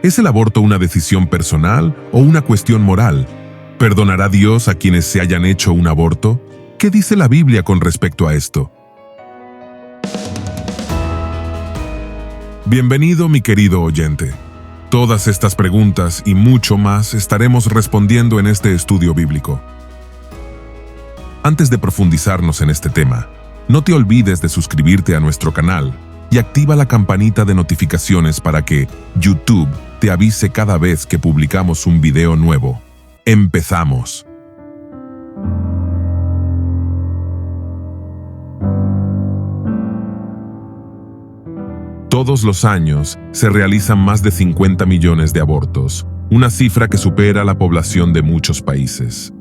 ¿Es el aborto una decisión personal o una cuestión moral? ¿Perdonará Dios a quienes se hayan hecho un aborto? ¿Qué dice la Biblia con respecto a esto? Bienvenido, mi querido oyente. Todas estas preguntas y mucho más estaremos respondiendo en este estudio bíblico. Antes de profundizarnos en este tema, no te olvides de suscribirte a nuestro canal y activa la campanita de notificaciones para que YouTube te avise cada vez que publicamos un video nuevo. ¡Empezamos! Todos los años se realizan más de 50 millones de abortos, una cifra que supera la población de muchos países.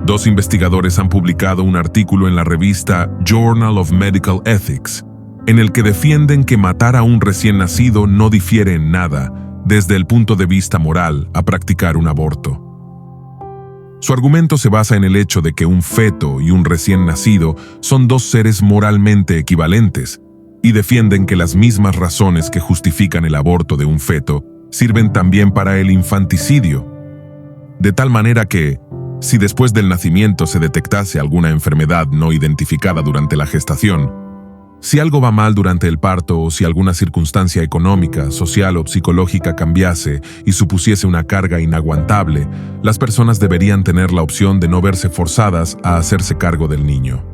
Dos investigadores han publicado un artículo en la revista Journal of Medical Ethics, en el que defienden que matar a un recién nacido no difiere en nada, desde el punto de vista moral, a practicar un aborto. Su argumento se basa en el hecho de que un feto y un recién nacido son dos seres moralmente equivalentes, y defienden que las mismas razones que justifican el aborto de un feto sirven también para el infanticidio. De tal manera que, si después del nacimiento se detectase alguna enfermedad no identificada durante la gestación, si algo va mal durante el parto o si alguna circunstancia económica, social o psicológica cambiase y supusiese una carga inaguantable, las personas deberían tener la opción de no verse forzadas a hacerse cargo del niño.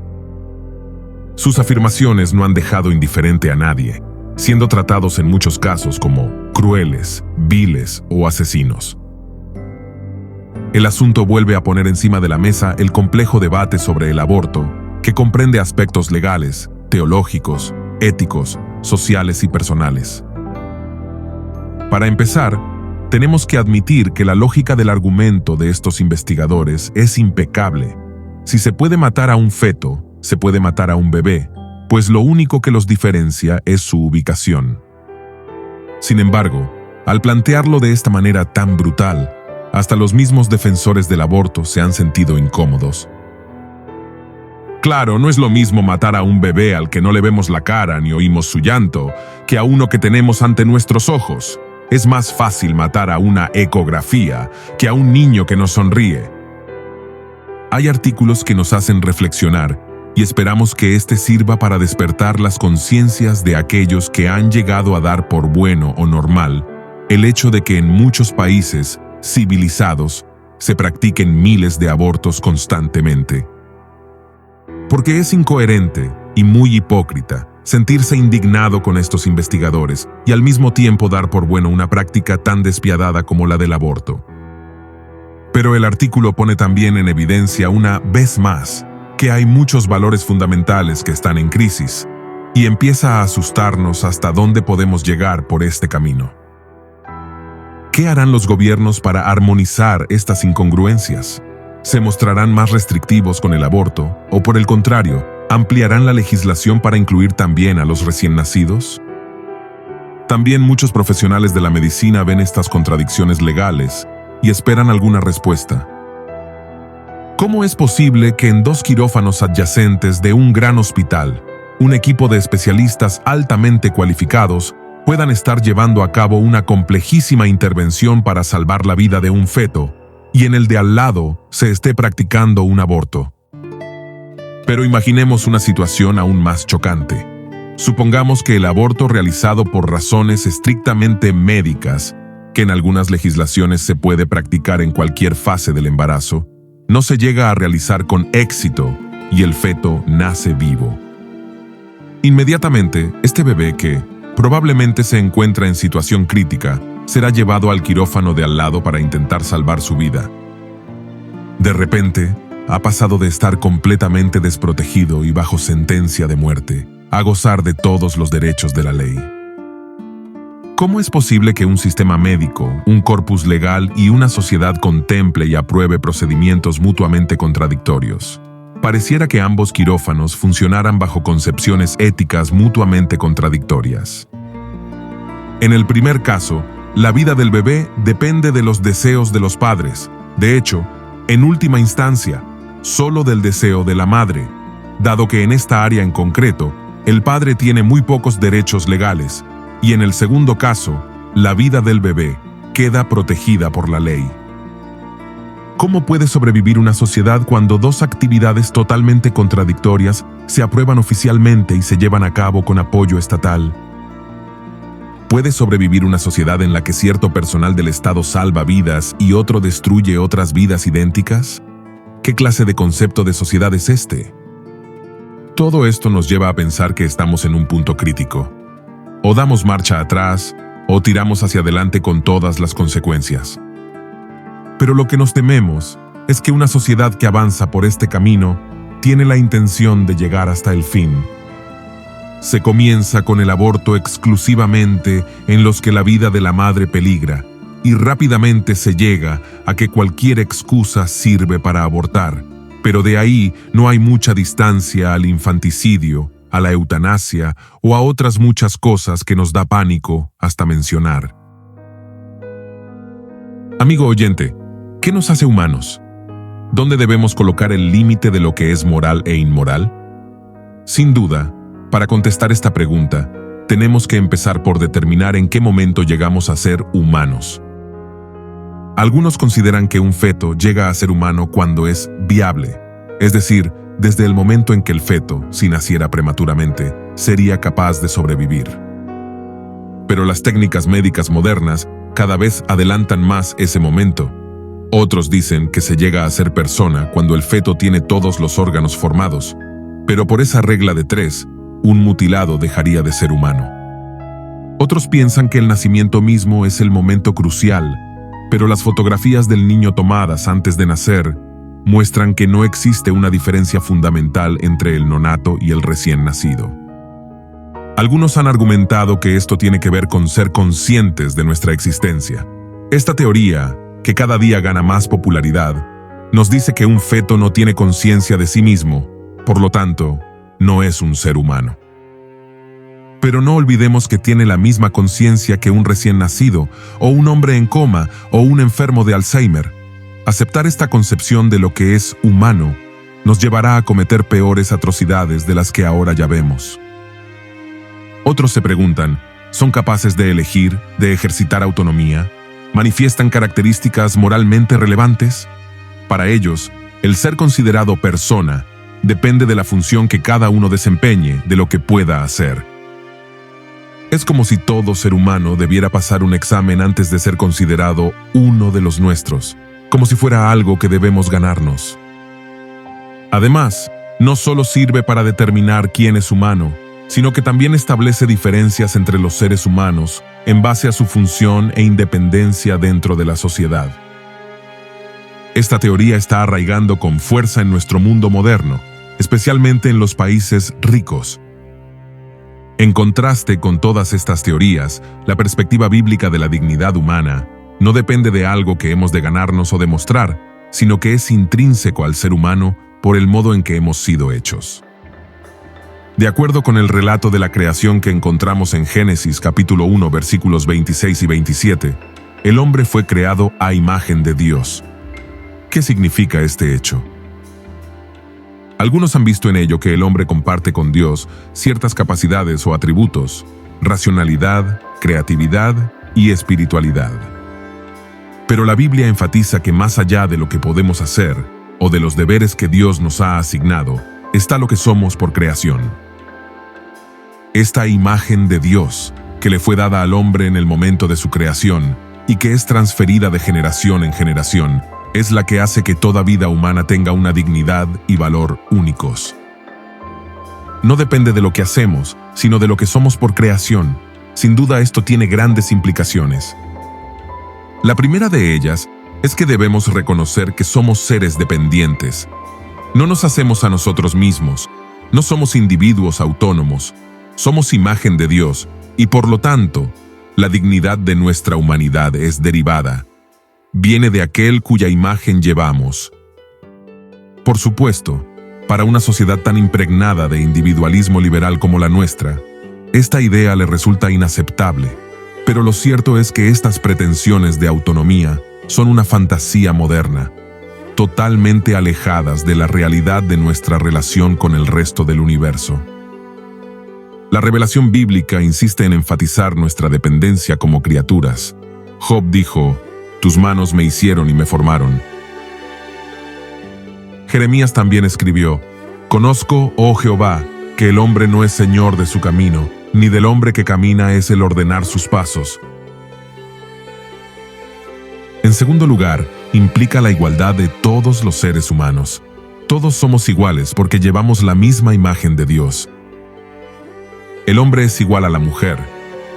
Sus afirmaciones no han dejado indiferente a nadie, siendo tratados en muchos casos como crueles, viles o asesinos. El asunto vuelve a poner encima de la mesa el complejo debate sobre el aborto, que comprende aspectos legales, teológicos, éticos, sociales y personales. Para empezar, tenemos que admitir que la lógica del argumento de estos investigadores es impecable. Si se puede matar a un feto, se puede matar a un bebé, pues lo único que los diferencia es su ubicación. Sin embargo, al plantearlo de esta manera tan brutal, hasta los mismos defensores del aborto se han sentido incómodos. Claro, no es lo mismo matar a un bebé al que no le vemos la cara ni oímos su llanto, que a uno que tenemos ante nuestros ojos. Es más fácil matar a una ecografía que a un niño que nos sonríe. Hay artículos que nos hacen reflexionar y esperamos que este sirva para despertar las conciencias de aquellos que han llegado a dar por bueno o normal el hecho de que en muchos países civilizados se practiquen miles de abortos constantemente. Porque es incoherente y muy hipócrita sentirse indignado con estos investigadores y al mismo tiempo dar por bueno una práctica tan despiadada como la del aborto. Pero el artículo pone también en evidencia una vez más que hay muchos valores fundamentales que están en crisis y empieza a asustarnos hasta dónde podemos llegar por este camino. ¿Qué harán los gobiernos para armonizar estas incongruencias? ¿Se mostrarán más restrictivos con el aborto o, por el contrario, ampliarán la legislación para incluir también a los recién nacidos? También muchos profesionales de la medicina ven estas contradicciones legales y esperan alguna respuesta. ¿Cómo es posible que en dos quirófanos adyacentes de un gran hospital, un equipo de especialistas altamente cualificados puedan estar llevando a cabo una complejísima intervención para salvar la vida de un feto, y en el de al lado se esté practicando un aborto? Pero imaginemos una situación aún más chocante. Supongamos que el aborto realizado por razones estrictamente médicas, que en algunas legislaciones se puede practicar en cualquier fase del embarazo, no se llega a realizar con éxito y el feto nace vivo. Inmediatamente, este bebé que probablemente se encuentra en situación crítica será llevado al quirófano de al lado para intentar salvar su vida. De repente, ha pasado de estar completamente desprotegido y bajo sentencia de muerte a gozar de todos los derechos de la ley. ¿Cómo es posible que un sistema médico, un corpus legal y una sociedad contemple y apruebe procedimientos mutuamente contradictorios? Pareciera que ambos quirófanos funcionaran bajo concepciones éticas mutuamente contradictorias. En el primer caso, la vida del bebé depende de los deseos de los padres. De hecho, en última instancia, solo del deseo de la madre, dado que en esta área en concreto, el padre tiene muy pocos derechos legales, Y en el segundo caso, la vida del bebé queda protegida por la ley. ¿Cómo puede sobrevivir una sociedad cuando dos actividades totalmente contradictorias se aprueban oficialmente y se llevan a cabo con apoyo estatal? ¿Puede sobrevivir una sociedad en la que cierto personal del Estado salva vidas y otro destruye otras vidas idénticas? ¿Qué clase de concepto de sociedad es este? Todo esto nos lleva a pensar que estamos en un punto crítico. O damos marcha atrás, o tiramos hacia adelante con todas las consecuencias. Pero lo que nos tememos es que una sociedad que avanza por este camino tiene la intención de llegar hasta el fin. Se comienza con el aborto exclusivamente en los que la vida de la madre peligra, y rápidamente se llega a que cualquier excusa sirve para abortar, pero de ahí no hay mucha distancia al infanticidio, a la eutanasia o a otras muchas cosas que nos da pánico hasta mencionar. Amigo oyente, ¿qué nos hace humanos? ¿Dónde debemos colocar el límite de lo que es moral e inmoral? Sin duda, para contestar esta pregunta, tenemos que empezar por determinar en qué momento llegamos a ser humanos. Algunos consideran que un feto llega a ser humano cuando es viable, es decir, desde el momento en que el feto, si naciera prematuramente, sería capaz de sobrevivir. Pero las técnicas médicas modernas cada vez adelantan más ese momento. Otros dicen que se llega a ser persona cuando el feto tiene todos los órganos formados, pero por esa regla de 3, un mutilado dejaría de ser humano. Otros piensan que el nacimiento mismo es el momento crucial, pero las fotografías del niño tomadas antes de nacer muestran que no existe una diferencia fundamental entre el nonato y el recién nacido. Algunos han argumentado que esto tiene que ver con ser conscientes de nuestra existencia. Esta teoría, que cada día gana más popularidad, nos dice que un feto no tiene conciencia de sí mismo, por lo tanto, no es un ser humano. Pero no olvidemos que tiene la misma conciencia que un recién nacido, o un hombre en coma, o un enfermo de Alzheimer. Aceptar esta concepción de lo que es humano nos llevará a cometer peores atrocidades de las que ahora ya vemos. Otros se preguntan, ¿son capaces de elegir, de ejercitar autonomía? ¿Manifiestan características moralmente relevantes? Para ellos, el ser considerado persona depende de la función que cada uno desempeñe, de lo que pueda hacer. Es como si todo ser humano debiera pasar un examen antes de ser considerado uno de los nuestros, como si fuera algo que debemos ganarnos. Además, no solo sirve para determinar quién es humano, sino que también establece diferencias entre los seres humanos en base a su función e independencia dentro de la sociedad. Esta teoría está arraigando con fuerza en nuestro mundo moderno, especialmente en los países ricos. En contraste con todas estas teorías, la perspectiva bíblica de la dignidad humana no depende de algo que hemos de ganarnos o demostrar, sino que es intrínseco al ser humano por el modo en que hemos sido hechos. De acuerdo con el relato de la creación que encontramos en Génesis capítulo 1 versículos 26 y 27, el hombre fue creado a imagen de Dios. ¿Qué significa este hecho? Algunos han visto en ello que el hombre comparte con Dios ciertas capacidades o atributos, racionalidad, creatividad y espiritualidad. Pero la Biblia enfatiza que más allá de lo que podemos hacer o de los deberes que Dios nos ha asignado, está lo que somos por creación. Esta imagen de Dios, que le fue dada al hombre en el momento de su creación y que es transferida de generación en generación, es la que hace que toda vida humana tenga una dignidad y valor únicos. No depende de lo que hacemos, sino de lo que somos por creación. Sin duda esto tiene grandes implicaciones. La primera de ellas es que debemos reconocer que somos seres dependientes. No nos hacemos a nosotros mismos, no somos individuos autónomos, somos imagen de Dios y por lo tanto, la dignidad de nuestra humanidad es derivada. Viene de aquel cuya imagen llevamos. Por supuesto, para una sociedad tan impregnada de individualismo liberal como la nuestra, esta idea le resulta inaceptable, pero lo cierto es que estas pretensiones de autonomía son una fantasía moderna, totalmente alejadas de la realidad de nuestra relación con el resto del universo. La revelación bíblica insiste en enfatizar nuestra dependencia como criaturas. Job dijo, «Tus manos me hicieron y me formaron». Jeremías también escribió, «Conozco, oh Jehová, que el hombre no es señor de su camino, ni del hombre que camina es el ordenar sus pasos». En segundo lugar, implica la igualdad de todos los seres humanos. Todos somos iguales porque llevamos la misma imagen de Dios. El hombre es igual a la mujer,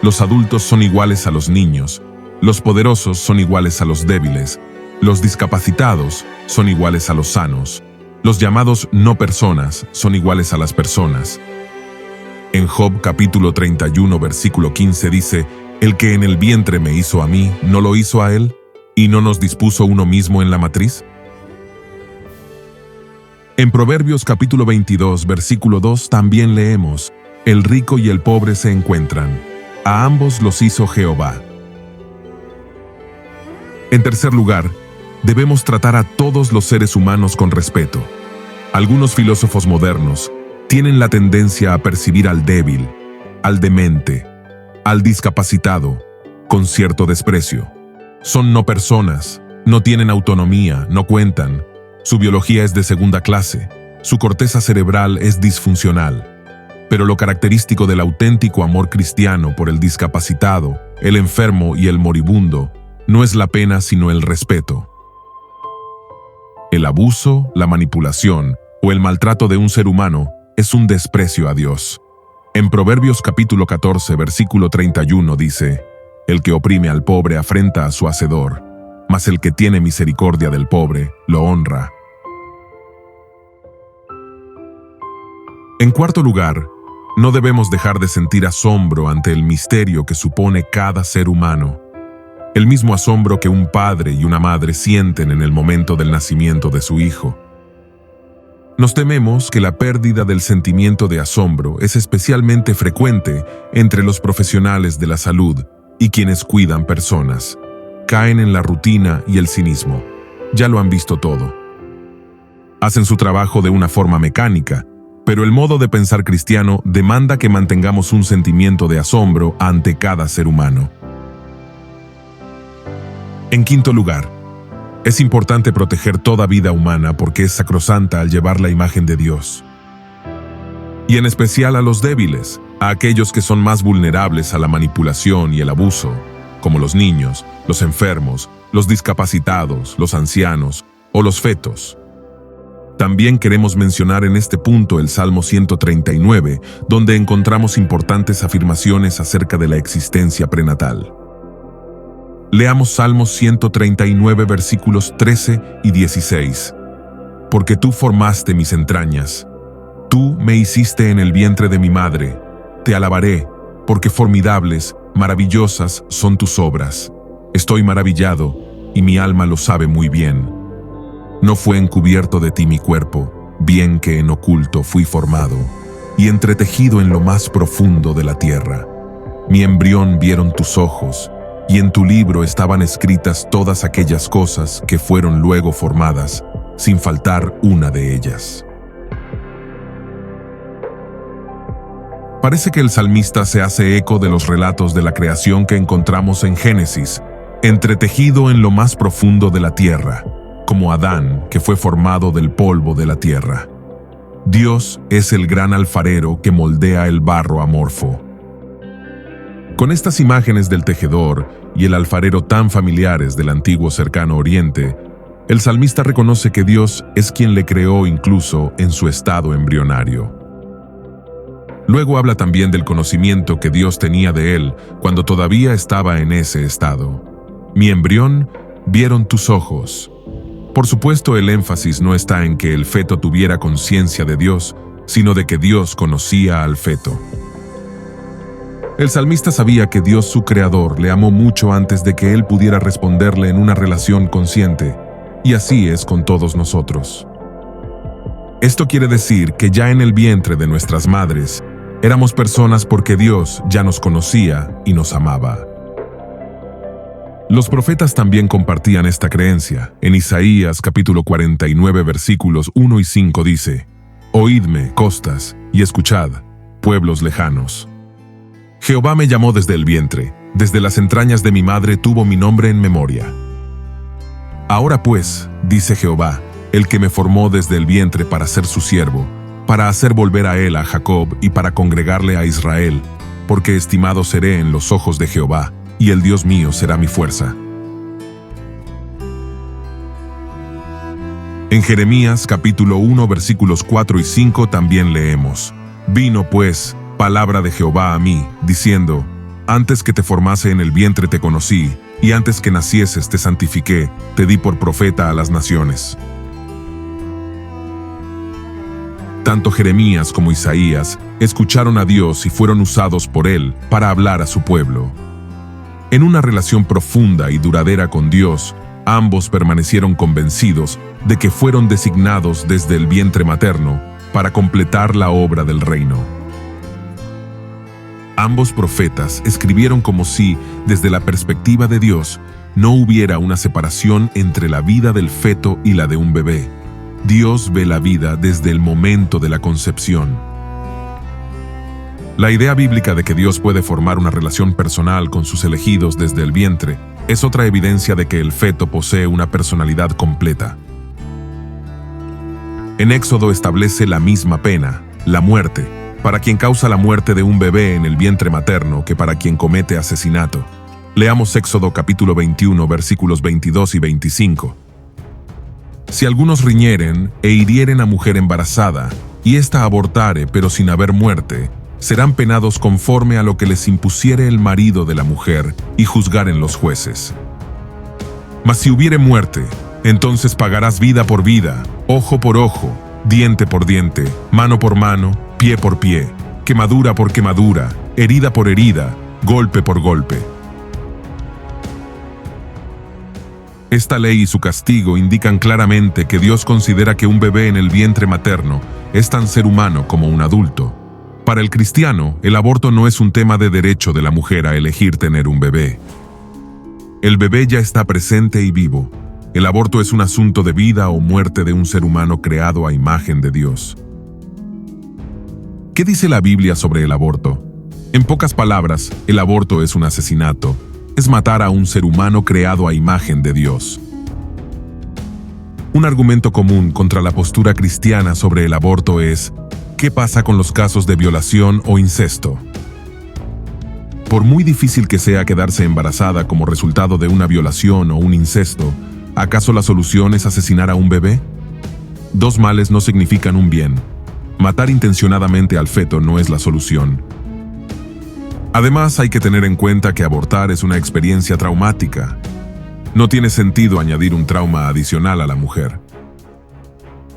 los adultos son iguales a los niños, los poderosos son iguales a los débiles, los discapacitados son iguales a los sanos, los llamados no personas son iguales a las personas. En Job capítulo 31 versículo 15 dice, «El que en el vientre me hizo a mí, ¿no lo hizo a él? ¿Y no nos dispuso uno mismo en la matriz?». En Proverbios capítulo 22 versículo 2 también leemos, «El rico y el pobre se encuentran, a ambos los hizo Jehová». En tercer lugar, debemos tratar a todos los seres humanos con respeto. Algunos filósofos modernos tienen la tendencia a percibir al débil, al demente, al discapacitado, con cierto desprecio. Son no personas, no tienen autonomía, no cuentan. Su biología es de segunda clase, su corteza cerebral es disfuncional. Pero lo característico del auténtico amor cristiano por el discapacitado, el enfermo y el moribundo no es la pena sino el respeto. El abuso, la manipulación o el maltrato de un ser humano es un desprecio a Dios. En Proverbios capítulo 14 versículo 31 dice, «El que oprime al pobre afrenta a su hacedor, mas el que tiene misericordia del pobre lo honra». En cuarto lugar, no debemos dejar de sentir asombro ante el misterio que supone cada ser humano. El mismo asombro que un padre y una madre sienten en el momento del nacimiento de su hijo. Nos tememos que la pérdida del sentimiento de asombro es especialmente frecuente entre los profesionales de la salud y quienes cuidan personas. Caen en la rutina y el cinismo. Ya lo han visto todo. Hacen su trabajo de una forma mecánica, pero el modo de pensar cristiano demanda que mantengamos un sentimiento de asombro ante cada ser humano. En quinto lugar, es importante proteger toda vida humana porque es sacrosanta al llevar la imagen de Dios. Y en especial a los débiles, a aquellos que son más vulnerables a la manipulación y el abuso, como los niños, los enfermos, los discapacitados, los ancianos o los fetos. También queremos mencionar en este punto el Salmo 139, donde encontramos importantes afirmaciones acerca de la existencia prenatal. Leamos Salmos 139 versículos 13 y 16. «Porque tú formaste mis entrañas, tú me hiciste en el vientre de mi madre, te alabaré, porque formidables, maravillosas son tus obras. Estoy maravillado, y mi alma lo sabe muy bien. No fue encubierto de ti mi cuerpo, bien que en oculto fui formado, y entretejido en lo más profundo de la tierra. Mi embrión vieron tus ojos, y en tu libro estaban escritas todas aquellas cosas que fueron luego formadas, sin faltar una de ellas». Parece que el salmista se hace eco de los relatos de la creación que encontramos en Génesis, entretejido en lo más profundo de la tierra, como Adán, que fue formado del polvo de la tierra. Dios es el gran alfarero que moldea el barro amorfo. Con estas imágenes del tejedor y el alfarero tan familiares del antiguo cercano oriente, el salmista reconoce que Dios es quien le creó incluso en su estado embrionario. Luego habla también del conocimiento que Dios tenía de él cuando todavía estaba en ese estado. «Mi embrión vieron tus ojos». Por supuesto, el énfasis no está en que el feto tuviera conciencia de Dios, sino de que Dios conocía al feto. El salmista sabía que Dios, su creador, le amó mucho antes de que él pudiera responderle en una relación consciente, y así es con todos nosotros. Esto quiere decir que ya en el vientre de nuestras madres, éramos personas porque Dios ya nos conocía y nos amaba. Los profetas también compartían esta creencia. En Isaías capítulo 49 versículos 1 y 5 dice: «Oídme, costas, y escuchad, pueblos lejanos. Jehová me llamó desde el vientre, desde las entrañas de mi madre tuvo mi nombre en memoria. Ahora pues, dice Jehová, el que me formó desde el vientre para ser su siervo, para hacer volver a él a Jacob y para congregarle a Israel, porque estimado seré en los ojos de Jehová, y el Dios mío será mi fuerza. En Jeremías capítulo 1 versículos 4 y 5 también leemos: Vino pues palabra de Jehová a mí, diciendo: Antes que te formase en el vientre te conocí, y antes que nacieses te santifiqué, te di por profeta a las naciones. Tanto Jeremías como Isaías escucharon a Dios y fueron usados por Él para hablar a su pueblo. En una relación profunda y duradera con Dios, ambos permanecieron convencidos de que fueron designados desde el vientre materno para completar la obra del reino. Ambos profetas escribieron como si, desde la perspectiva de Dios, no hubiera una separación entre la vida del feto y la de un bebé. Dios ve la vida desde el momento de la concepción. La idea bíblica de que Dios puede formar una relación personal con sus elegidos desde el vientre es otra evidencia de que el feto posee una personalidad completa. En Éxodo establece la misma pena, la muerte, para quien causa la muerte de un bebé en el vientre materno que para quien comete asesinato. Leamos Éxodo capítulo 21, versículos 22 y 25. Si algunos riñeren e hirieren a mujer embarazada, y ésta abortare pero sin haber muerte, serán penados conforme a lo que les impusiere el marido de la mujer, y juzgaren los jueces. Mas si hubiere muerte, entonces pagarás vida por vida, ojo por ojo, diente por diente, mano por mano, pie por pie, quemadura por quemadura, herida por herida, golpe por golpe. Esta ley y su castigo indican claramente que Dios considera que un bebé en el vientre materno es tan ser humano como un adulto. Para el cristiano, el aborto no es un tema de derecho de la mujer a elegir tener un bebé. El bebé ya está presente y vivo. El aborto es un asunto de vida o muerte de un ser humano creado a imagen de Dios. ¿Qué dice la Biblia sobre el aborto? En pocas palabras, el aborto es un asesinato. Es matar a un ser humano creado a imagen de Dios. Un argumento común contra la postura cristiana sobre el aborto es: ¿qué pasa con los casos de violación o incesto? Por muy difícil que sea quedarse embarazada como resultado de una violación o un incesto, ¿acaso la solución es asesinar a un bebé? Dos males no significan un bien. Matar intencionadamente al feto no es la solución. Además, hay que tener en cuenta que abortar es una experiencia traumática. No tiene sentido añadir un trauma adicional a la mujer.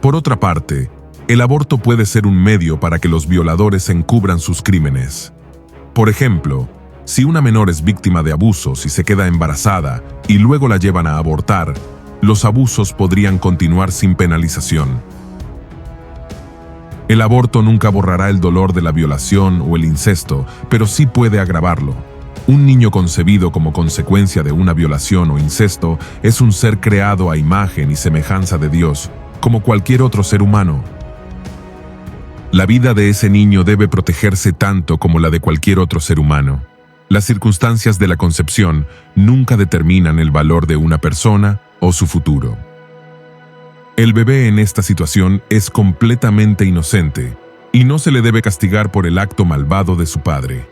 Por otra parte, el aborto puede ser un medio para que los violadores encubran sus crímenes. Por ejemplo, si una menor es víctima de abusos y se queda embarazada y luego la llevan a abortar, los abusos podrían continuar sin penalización. El aborto nunca borrará el dolor de la violación o el incesto, pero sí puede agravarlo. Un niño concebido como consecuencia de una violación o incesto es un ser creado a imagen y semejanza de Dios, como cualquier otro ser humano. La vida de ese niño debe protegerse tanto como la de cualquier otro ser humano. Las circunstancias de la concepción nunca determinan el valor de una persona o su futuro. El bebé en esta situación es completamente inocente y no se le debe castigar por el acto malvado de su padre.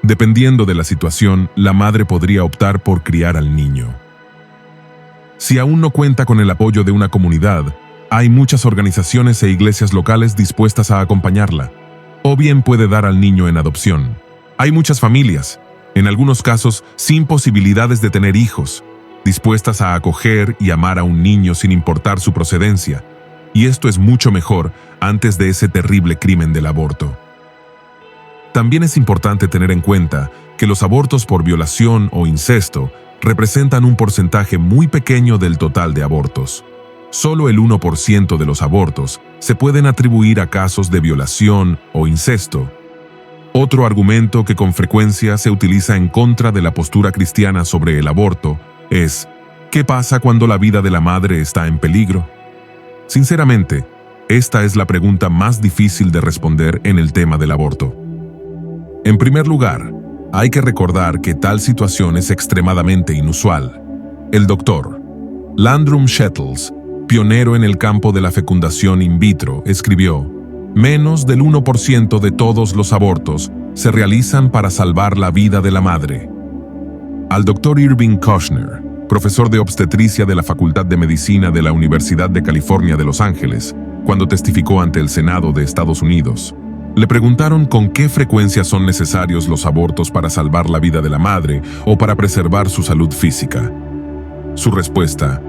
Dependiendo de la situación, la madre podría optar por criar al niño. Si aún no cuenta con el apoyo de una comunidad, hay muchas organizaciones e iglesias locales dispuestas a acompañarla, o bien puede dar al niño en adopción. Hay muchas familias, en algunos casos sin posibilidades de tener hijos, dispuestas a acoger y amar a un niño sin importar su procedencia, y esto es mucho mejor antes de ese terrible crimen del aborto. También es importante tener en cuenta que los abortos por violación o incesto representan un porcentaje muy pequeño del total de abortos. Solo el 1% de los abortos se pueden atribuir a casos de violación o incesto. Otro argumento que con frecuencia se utiliza en contra de la postura cristiana sobre el aborto es: ¿qué pasa cuando la vida de la madre está en peligro? Sinceramente, Esta es la pregunta más difícil de responder en el tema del aborto. En primer lugar, hay que recordar que tal situación es extremadamente inusual. El doctor Landrum Shettles, pionero en el campo de la fecundación in vitro, escribió: menos del 1% de todos los abortos se realizan para salvar la vida de la madre. Al doctor Irving Kushner, profesor de obstetricia de la Facultad de Medicina de la Universidad de California de Los Ángeles, cuando testificó ante el Senado de Estados Unidos, le preguntaron con qué frecuencia son necesarios los abortos para salvar la vida de la madre o para preservar su salud física. Su respuesta: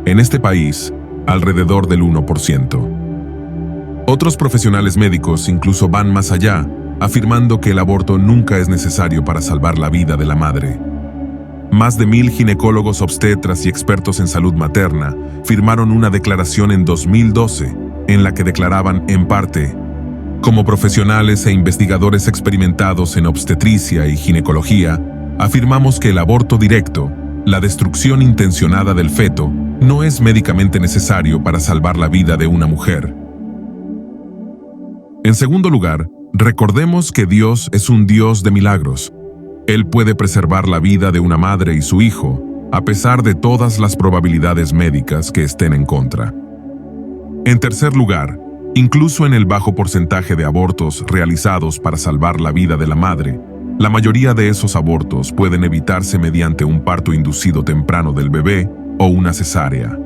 en este país, alrededor del 1%. Otros profesionales médicos incluso van más allá, afirmando que el aborto nunca es necesario para salvar la vida de la madre. Más de 1000 ginecólogos obstetras y expertos en salud materna firmaron una declaración en 2012 en la que declaraban, en parte: como profesionales e investigadores experimentados en obstetricia y ginecología, afirmamos que el aborto directo, la destrucción intencionada del feto, no es médicamente necesario para salvar la vida de una mujer. En segundo lugar, recordemos que Dios es un Dios de milagros. Él puede preservar la vida de una madre y su hijo, a pesar de todas las probabilidades médicas que estén en contra. En tercer lugar, incluso en el bajo porcentaje de abortos realizados para salvar la vida de la madre, la mayoría de esos abortos pueden evitarse mediante un parto inducido temprano del bebé o una cesárea.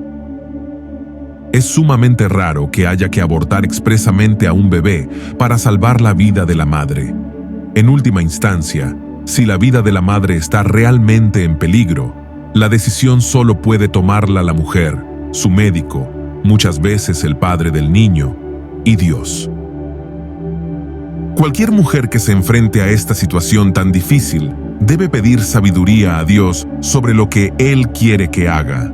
Es sumamente raro que haya que abortar expresamente a un bebé para salvar la vida de la madre. En última instancia, si la vida de la madre está realmente en peligro, la decisión solo puede tomarla la mujer, su médico, muchas veces el padre del niño, y Dios. Cualquier mujer que se enfrente a esta situación tan difícil debe pedir sabiduría a Dios sobre lo que Él quiere que haga.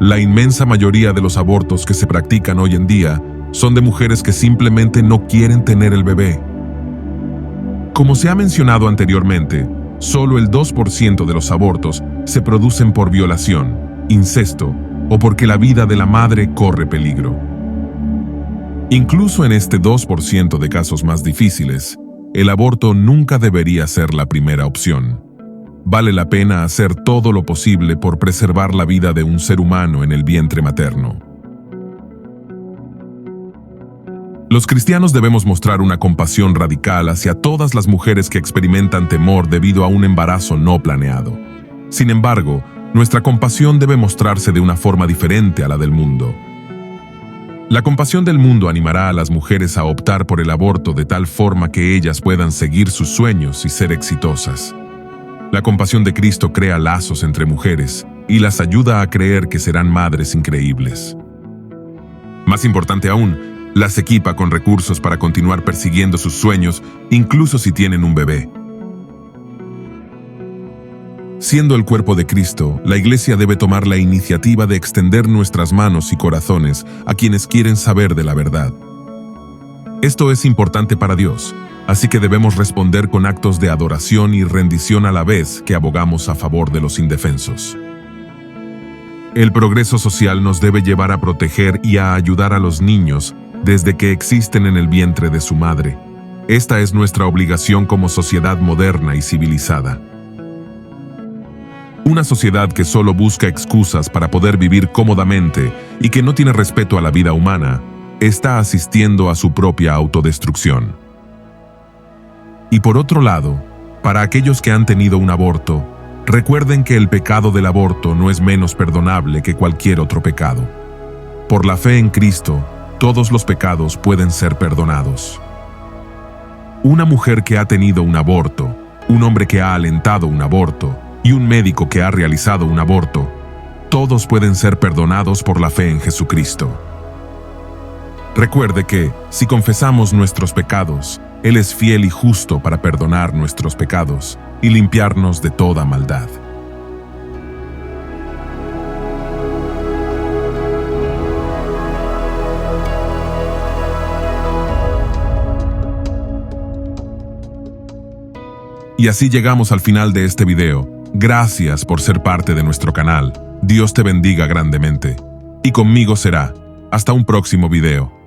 La inmensa mayoría de los abortos que se practican hoy en día son de mujeres que simplemente no quieren tener el bebé. Como se ha mencionado anteriormente, solo el 2% de los abortos se producen por violación, incesto o porque la vida de la madre corre peligro. Incluso en este 2% de casos más difíciles, el aborto nunca debería ser la primera opción. Vale la pena hacer todo lo posible por preservar la vida de un ser humano en el vientre materno. Los cristianos debemos mostrar una compasión radical hacia todas las mujeres que experimentan temor debido a un embarazo no planeado. Sin embargo, nuestra compasión debe mostrarse de una forma diferente a la del mundo. La compasión del mundo animará a las mujeres a optar por el aborto de tal forma que ellas puedan seguir sus sueños y ser exitosas. La compasión de Cristo crea lazos entre mujeres y las ayuda a creer que serán madres increíbles. Más importante aún, las equipa con recursos para continuar persiguiendo sus sueños, incluso si tienen un bebé. Siendo el cuerpo de Cristo, la Iglesia debe tomar la iniciativa de extender nuestras manos y corazones a quienes quieren saber de la verdad. Esto es importante para Dios, así que debemos responder con actos de adoración y rendición a la vez que abogamos a favor de los indefensos. El progreso social nos debe llevar a proteger y a ayudar a los niños desde que existen en el vientre de su madre. Esta es nuestra obligación como sociedad moderna y civilizada. Una sociedad que solo busca excusas para poder vivir cómodamente y que no tiene respeto a la vida humana, está asistiendo a su propia autodestrucción. Y por otro lado, para aquellos que han tenido un aborto, recuerden que el pecado del aborto no es menos perdonable que cualquier otro pecado. Por la fe en Cristo, todos los pecados pueden ser perdonados. Una mujer que ha tenido un aborto, un hombre que ha alentado un aborto y un médico que ha realizado un aborto, todos pueden ser perdonados por la fe en Jesucristo. Recuerde que, si confesamos nuestros pecados, Él es fiel y justo para perdonar nuestros pecados y limpiarnos de toda maldad. Y así llegamos al final de este video. Gracias por ser parte de nuestro canal. Dios te bendiga grandemente. Y conmigo será. Hasta un próximo video.